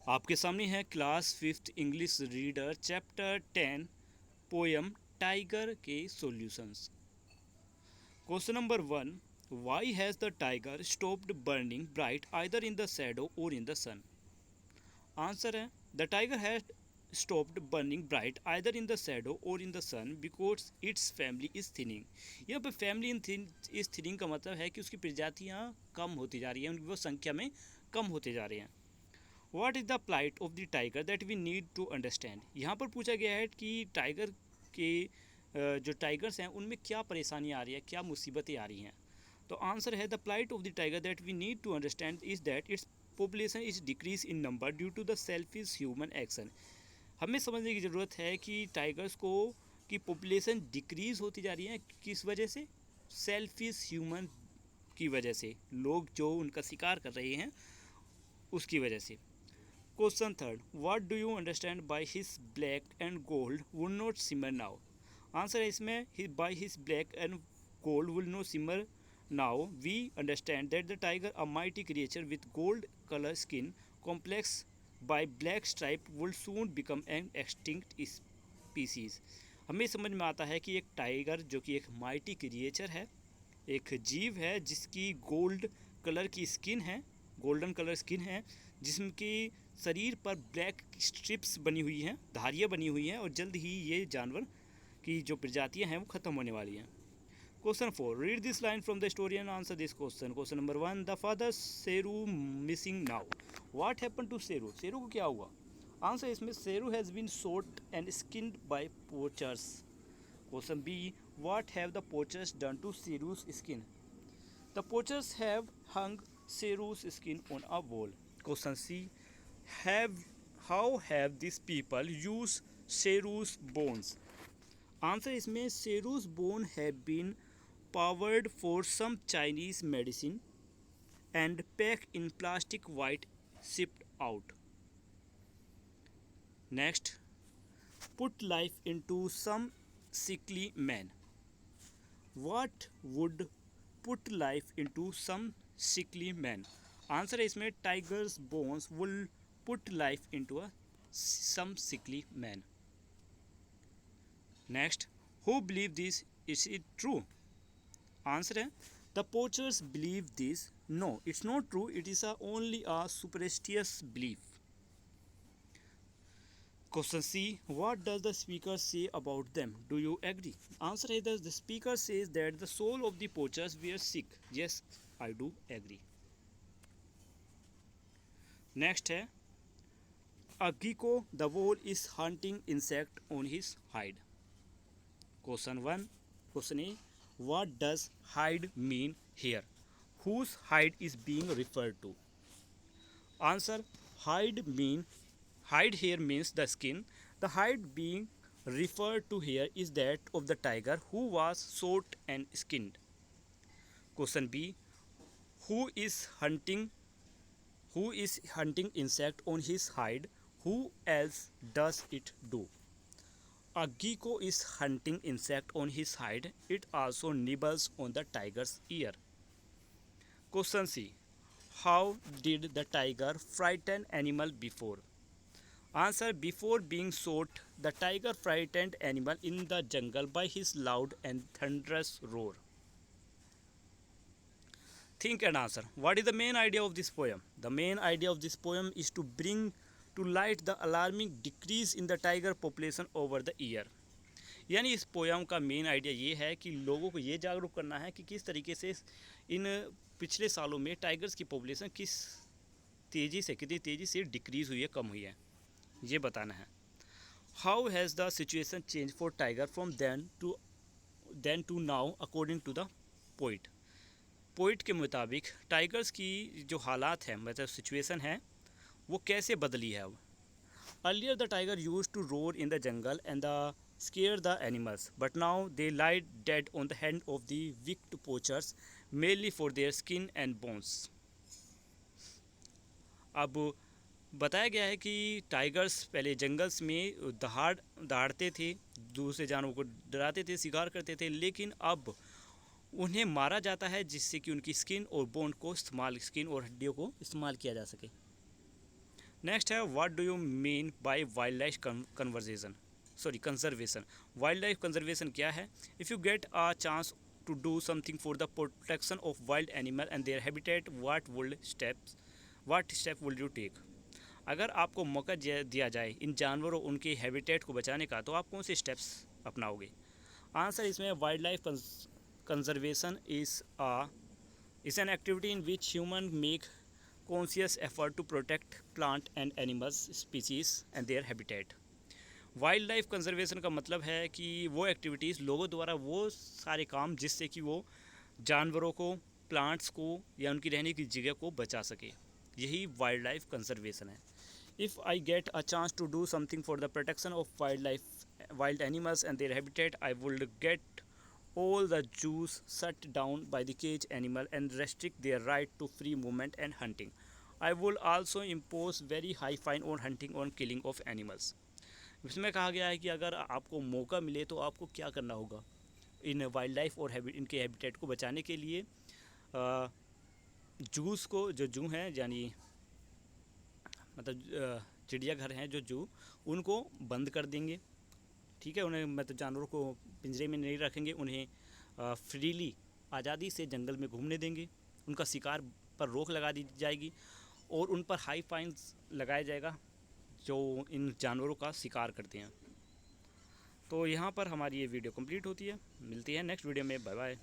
आपके सामने है class 5th English reader chapter 10 poem tiger के solutions. Question number 1, why has the tiger stopped burning bright either in the shadow और in the sun. Answer है the tiger has stopped burning bright either in the shadow or in the sun because its family is thinning। यहाँ पर family is thinning का मतलब है कि उसकी प्रजातियाँ कम होती जा रही हैं, उनकी वो संख्या में कम होते जा रहे हैं। What is the plight of the tiger that we need to understand. यहाँ पर पूछा गया है कि टाइगर के जो टाइगर्स हैं उनमें क्या परेशानियाँ आ रही है, क्या मुसीबतें आ रही हैं। तो आंसर है the plight of the tiger that we need to understand is that its population is decrease in number due to the selfish human action. हमें समझने की ज़रूरत है कि टाइगर्स को की पॉपुलेशन डिक्रीज होती जा रही है किस वजह से, सेल्फिश ह्यूमन की वजह से, लोग जो उनका शिकार कर रहे हैं उसकी वजह से। Question third, what do you understand by his black and gold would not simmer now. Answer है इसमें by his black and gold will not simmer now we understand that the tiger a mighty creature with gold colour skin complex by black stripe will soon become an extinct species. हमें समझ में आता है कि एक tiger जो कि एक माइटी क्रिएचर है, एक जीव है जिसकी गोल्ड कलर की स्किन है, गोल्डन कलर स्किन है, जिसकी शरीर पर ब्लैक स्ट्रिप्स बनी हुई हैं, धारियाँ बनी हुई हैं, और जल्द ही ये जानवर की जो प्रजातियाँ हैं वो ख़त्म होने वाली हैं। Question 4, read this line from the story and answer this question. Question number 1, the father Sheru missing now, what happen to Sheru. Sheru को क्या हुआ। आंसर इसमें Sheru has been shot and skinned by poachers. Question B, what have the poachers done to Seru's skin? The poachers have hung Seru's skin on a wall. Question C, have how have these people used Seru's bones? Answer इसमें Seru's bone have been powdered for some Chinese medicine and packed in plastic white shipped out. Next, put life into some sickly man. What would put life into some sickly man? Answer है इसमें tigers bones will put life into some sickly man. Next, who believe this? Is it true? Answer है the poachers believe this. No, it's not true. It is only a superstitious belief. Question C, what does the speaker say about them? Do you agree? Answer है the speaker says that the soul of the poachers were sick. Yes, I do agree. Next है a gecko the wall is hunting insect on his hide. Question 1, question A, what does hide mean here? Whose hide is being referred to? Answer, hide here means the skin. The hide being referred to here is that of the tiger who was shot and skinned. Question B, who is hunting insect on his hide? Who else does it do? A gecko is hunting insect on his hide. It also nibbles on the tiger's ear. Question C, how did the tiger frighten animal before? Answer, before being shot, the tiger frightened animal in the jungle by his loud and thunderous roar. Think and answer. What is the main idea of this poem? The main idea of this poem is to bring to light the alarming decrease in the tiger population over the year. यानी इस poem का main idea ये है कि लोगों को ये जागरूक करना है कि किस तरीके से इन पिछले सालों में टाइगर्स की पॉपुलेशन कितनी तेज़ी से डिक्रीज़ हुई है, कम हुई है, ये बताना है। How has the situation change for tiger from then to now according to the poet के मुताबिक टाइगर्स की जो हालात हैं, मतलब सिचुएशन है, वो कैसे बदली है अब। Earlier the tiger use to roar in the jungle and the scare the animals, but now they lie dead on the hand of the wicked poachers merely for their skin and bones. अब बताया गया है कि tigers पहले jungles में दहाड़ते थे, दूसरे जानवरों को डराते थे, शिकार करते थे, लेकिन अब उन्हें मारा जाता है जिससे कि उनकी स्किन और बोन को स्किन और हड्डियों को इस्तेमाल किया जा सके। नेक्स्ट है what do you mean by wild life conservation. Wild life conservation क्या है? If you get a chance to do something for the protection of wild animal and their habitat, what step will you take. अगर आपको मौका दिया जाए इन जानवरों उनके habitat को बचाने का, तो आप कौन से स्टेप्स अपनाओगे? आंसर इसमें wild life conservation is an activity in which humans make conscious effort to protect plant and animals species and their habitat। Wild life conservation का मतलब है कि वो एक्टिविटीज़ लोगों द्वारा वो सारे काम जिससे कि वो जानवरों को, प्लांट्स को या उनकी रहने की जगह को बचा सके, यही वाइल्ड लाइफ कंजर्वेशन है। If I get a chance to do something for the protection of wild animals and their habitat, I would get all the zoos shut down by the cage animal and restrict their right to free movement and hunting। I will also impose very high fine on hunting और killing of animals। इसमें कहा गया है कि अगर आपको मौका मिले तो आपको क्या करना होगा इन वाइल्ड लाइफ और इनके हैबिटेट को बचाने के लिए। जूस को, जो जू हैं यानी मतलब चिड़ियाघर हैं जो जू, उनको बंद कर देंगे, ठीक है। उन्हें मतलब जानवरों को पिंजरे में नहीं रखेंगे, उन्हें फ्रीली आज़ादी से जंगल में घूमने देंगे, उनका शिकार पर रोक लगा दी जाएगी और उन पर हाई फाइन्स लगाया जाएगा जो इन जानवरों का शिकार करते हैं। तो यहाँ पर हमारी ये वीडियो कंप्लीट होती है। मिलती है नेक्स्ट वीडियो में। Bye bye.